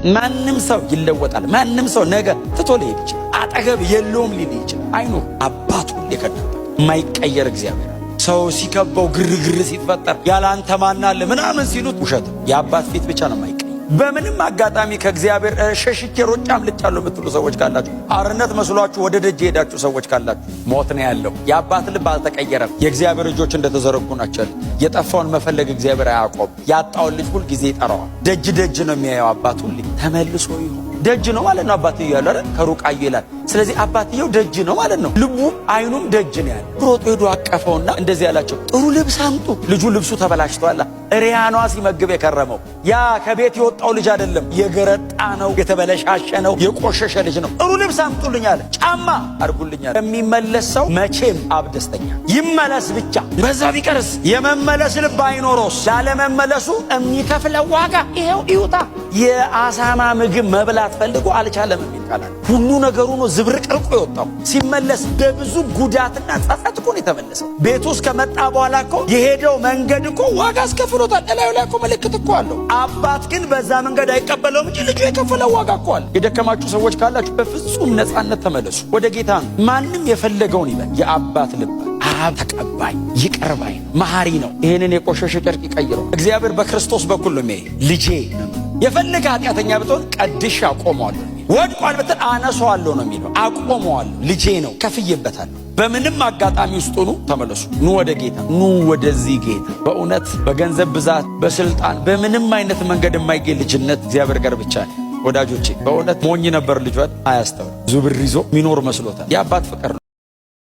ማንም ሰው ይለወጣል። ማንም ሰው ነገ ትቶ ሊሄድ ይችላል። አጠገብ የለውም ሊል ይችላል። አይኑ አባቱ የከደተ የማይቀየር እግዚአብሔር ሰው ሲከበው ግርግር ሲፈጠር ያላንተ ማን አለ ምናምን ሲሉት ውሸት የአባት ፊት ብቻ ነው የማይቀየር። በምንም አጋጣሚ ከእግዚአብሔር ሸሽቼ ሮጬ አምልጫለሁ የምትሉ ሰዎች ካላችሁ፣ አርነት መስሏችሁ ወደ ደጅ ሄዳችሁ ሰዎች ካላችሁ ሞት ነው ያለው። የአባት ልብ አልተቀየረም። የእግዚአብሔር ልጆች እንደተዘረጉ ናቸው። የጠፋውን መፈለግ እግዚአብሔር አያቆም። ያጣውን ልጅ ሁል ጊዜ ይጠራዋል። ደጅ ደጅ ነው የሚያየው አባት ሁሌ። ተመልሶ ይሆን ደጅ ነው ማለት ነው። አባትየው ያለው አይደል ከሩቅ አየ ይላል። ስለዚህ አባትየው ደጅ ነው ማለት ነው። ልቡም አይኑም ደጅ ነው ያለው። ሮጦ ሄዶ አቀፈውና እንደዚህ ያላቸው ጥሩ ልብስ አምጡ። ልጁ ልብሱ ተበላሽቷል። እሪያኗ ሲመግብ የከረመው ያ ከቤት የወጣው ልጅ አይደለም። የገረጣ ነው፣ የተበለሻሸ ነው፣ የቆሸሸ ልጅ ነው። ጥሩ ልብስ አምጡልኝ አለ። ጫማ አድርጉልኝ አለ። የሚመለስ ሰው መቼም አብ ደስተኛ ይመለስ ብቻ። በዛ ቢቀርስ የመመለስ ልብ አይኖሮስ ላለመመለሱ የሚከፍለው ዋጋ ይሄው ይውጣ። የአሳማ ምግብ መብላት ፈልጎ አልቻለም የሚል ቃል ሁሉ ነገሩ ነው ዝብርቅርቁ የወጣው። ሲመለስ በብዙ ጉዳትና ጸጸት እኮ ነው የተመለሰው። ቤቱ ውስጥ ከመጣ በኋላ እኮ የሄደው መንገድ እኮ ዋጋ አስከፍሎታል። እላዩ ላይ እኮ ምልክት እኮ አለው። አባት ግን በዛ መንገድ አይቀበለውም እንጂ ልጁ የከፈለው ዋጋ እኮ አለ። የደከማችሁ ሰዎች ካላችሁ በፍጹም ነፃነት ተመለሱ ወደ ጌታ ነው። ማንም የፈለገውን ይበል። የአባት ልብ አብ ተቀባይ ይቅር ባይ መሐሪ ነው። ይህንን የቆሸሸ ጨርቅ ይቀይረው። እግዚአብሔር በክርስቶስ በኩል ነው የሚያይ። ልጄ የፈለገ ኃጢአተኛ ብትሆን ቀድሼ አቆመዋለሁ። ወድቋል ብትል አነሳዋለሁ ነው የሚለው። አቆመዋለሁ። ልጄ ነው፣ ከፍዬበታለሁ። በምንም አጋጣሚ ውስጥ ሆኑ ተመለሱ። ኑ ወደ ጌታ፣ ኑ ወደዚህ ጌታ። በእውነት በገንዘብ ብዛት፣ በስልጣን፣ በምንም አይነት መንገድ የማይገኝ ልጅነት እግዚአብሔር ጋር ብቻ ነው። ወዳጆቼ በእውነት ሞኝ ነበር ልጇን አያስተውል። ብዙ ብር ይዞ ሚኖር መስሎታል። የአባት ፍቅር ነው።